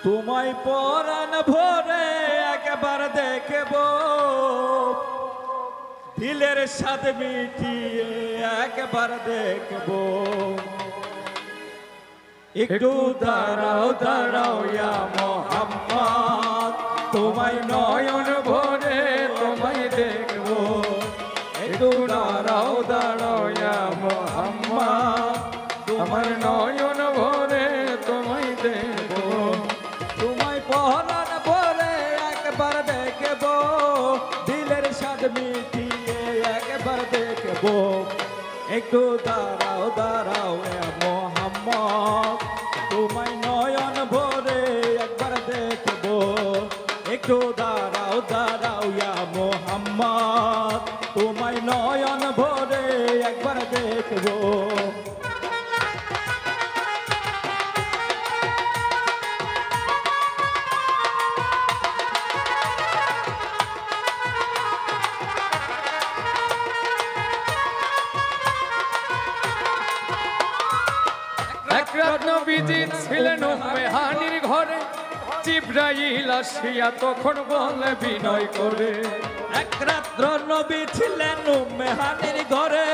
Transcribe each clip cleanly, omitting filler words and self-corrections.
তোমায় পরাণ ভরে একবার দেখব, দিলের স্বাদ মিটিয়ে একবার দেখব। একটু দাঁড়াও দাঁড়াও ইয়া মোহাম্মদ, তোমায় নয়ন ভরে তোমায় দেখব। একটু দাঁড়াও দাঁড়াও ইয়া মোহাম্মদ, তোমার নয়ন ভরে তোমায় দেখব। তোমায় পরাণ ভরে একবার দেখব, দিলের স্বাদ মিটিয়ে একবার দেখব। একটু দাঁড়াও দাঁড়াও ইয়া মোহাম্মদ, তোমায় নয়ন ভরে একবার দেখব। একটু দাঁড়াও দাঁড়াও ইয়া মোহাম্মদ, তোমায় নয়ন ভরে একবার দেখব। এক রাত নবীজি ছিলেন মেহানির ঘরে, জিবরাইল আসিয়া তখন বলে বিনয় করে। এক রাত্র নবী ছিলেন মেহানির ঘরে,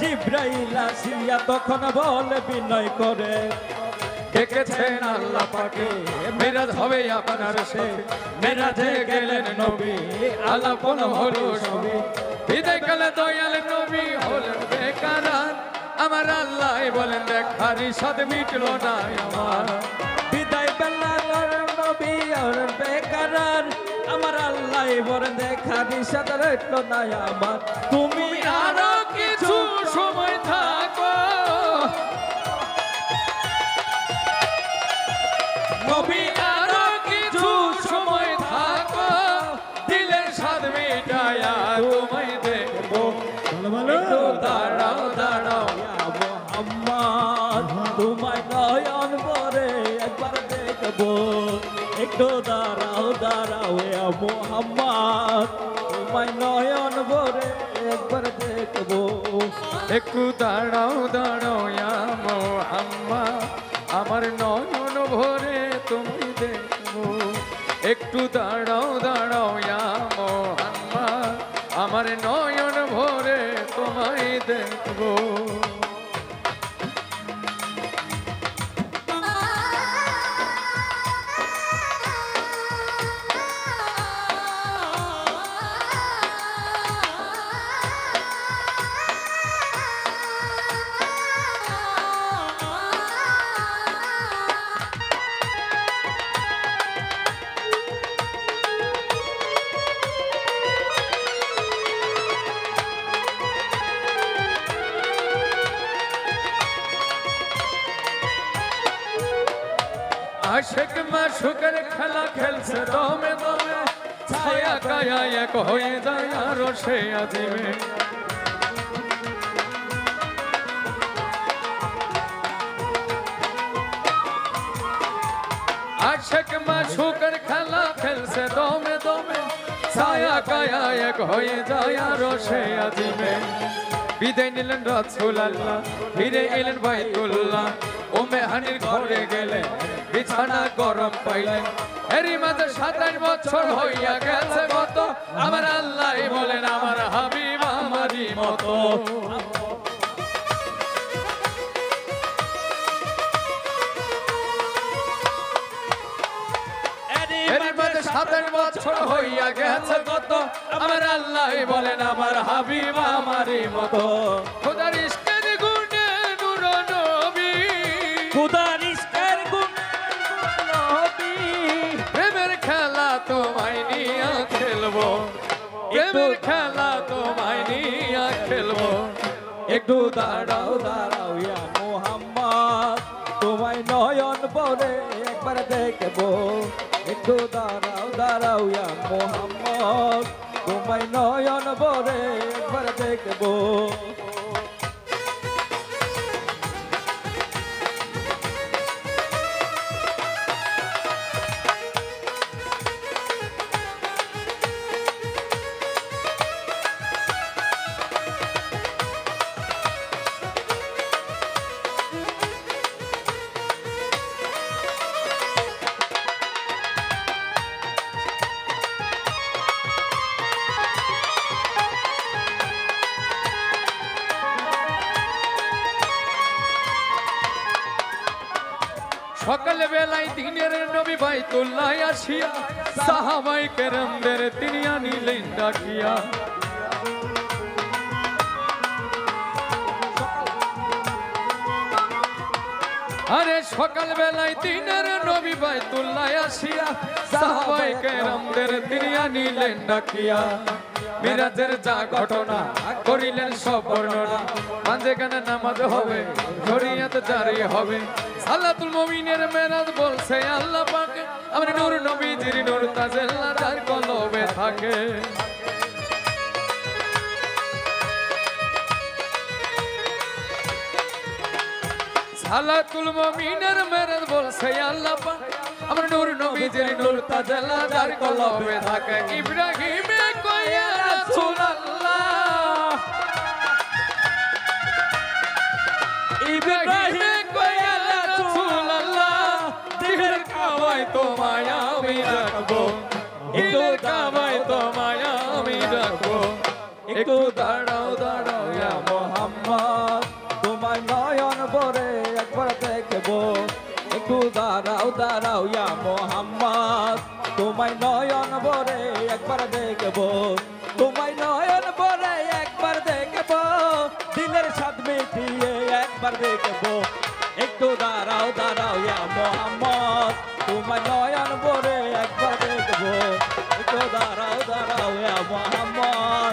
জিবরাইল আসিয়া তখন বলে বিনয় করে। ডেকেছেন আল্লাহ পাকে, মেরাজ হবে আপনার সে। মেরাজে গেলেন নবী, আলাপন হলো সবই। বিদায় কালে দয়াল নবী হলেন বেকারার, আমার আল্লাহ বলেন দেখার সাথে মিটলো না আমার। বিদায় বেলার নবী আর বেকারার, আমার আল্লাহ বলেন দেখা নিষাদ রইল না আমার। তুমি আরো কিছু সময় থাকো নবী, আরো কিছু সময় থাকো, দিলের স্বাদ মিটায়া তোমায় দেখবো। একটু দাঁড়াও দাঁড়াও ইয়া মোহাম্মদ, তোমায় নয়ন ভরে একবার দেখব। একটু দাঁড়াও দাঁড়াও ইয়া মোহাম্মদ, তোমায় নয়ন ভরে একবার দেখব। একটু দাঁড়াও দাঁড়াও ইয়া মুহাম্মদ, আমার নয়ন ভরে তুমি দেখবো। একটু দাঁড়াও দাঁড়াও ইয়া মুহাম্মদ, আমার নয়ন ভরে তোমায় দেখবো। আশেক মাশুকের খেলা খেলছে দমে দমে, ছায়া কায়া এক হয়ে যায় আরো সে আজিমে। আশেক মাশুকের খেলা খেলছে দমে দমে, ছায়া কায়া এক হয়ে যায় আরো সে আজিমে। বিদায় নিলেন রাসূলুল্লাহ, ফিরে এলেন বাইতুল্লাহ। ও মেহানির ঘরে গেলেন, বিছানা গরম পাইলেন। এরই মাঝে 27 বছর হইয়া গেছে গত, আমার আল্লাহ বলেন আমার হাবিব আমারই মতো। এরই মাঝে 27 বছর হইয়া গেছে গত, আমার আল্লাহ বলেন আমার হাবিব আমারই মতো। খোদার ইশকের গুণে নূর নবী, খুদার ইশকের গুণে নবী, প্রেমের খেলা তোমায় নিয়ে খেলবো। প্রেমের খেলা তোমায় নিয়ে খেলবো। একটু দাঁড়াও দাঁড়াও ইয়া মোহাম্মদ, তোমায় নয়ন ভরে একবার দেখব। একটু দাঁড়াও দাঁড়াও ইয়া মোহাম্মদ, তোমায় নয়ন ভরে একবার দেখব। বেলায় দিনের নবী বাইতুল্লাহ আসিয়া সাহাবাই কেরামদের তিনি আনিলেন ডাকিয়া। আরে সকাল বেলায় দিনের নবী বাইতুল্লাহ আসিয়া সাহাবাই কেরামদের তিনি আনিলেন ডাকিয়া। মিরাজের যা ঘটনা করিলেন সব বর্ণনা, পাঞ্জেখানে নামাজ হবে, শরীয়ত জারি হবে। সালাতুল মুমিনের মেরাজ বলছে আল্লাহ পাক, আমার নূর নবীজির নূর তাজেল্লা যার কলবে থাকে। সালাতুল মুমিনের মেরাজ বলছে আল্লাহ পাক, আমার নূর নবীজির নূর তাজেল্লা যার কলবে থাকে। ইব্রাহিমে কইয়া রাসূলুল্লাহ, ইব্রাহিমে কইয়া রাসূলুল্লাহ, দিলের কাবায় তোমায় আমি রাখবো, দিলের কাবায় তোমায় আমি রাখবো। একটু দাঁড়াও দাঁড়াও ইয়া মোহাম্মদ, তোমায় নয়ন ভরে একবার দেখবো। একটু দাঁড়াও দাঁড়াও ইয়া মোহাম্মদ, তোমায় নয়ন ভরে একবার দেখবো। তোমায় নয়ন ভরে একবার দেখবো, দিলের স্বাদ মিটিয়ে একবার দেখবো। একটু দাঁড়াও দাঁড়াও ইয়া মোহাম্মদ, তোমায় নয়ন ভরে একবার দেখবো। একটু দাঁড়াও দাঁড়াও ইয়া মোহাম্মদ,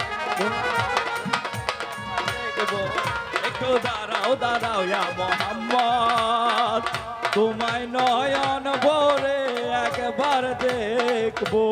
দেখবো। একটু দাঁড়াও দাঁড়াও ইয়া মোহাম্মদ, তোমায় নয়ন ভরে একবার দেখবো।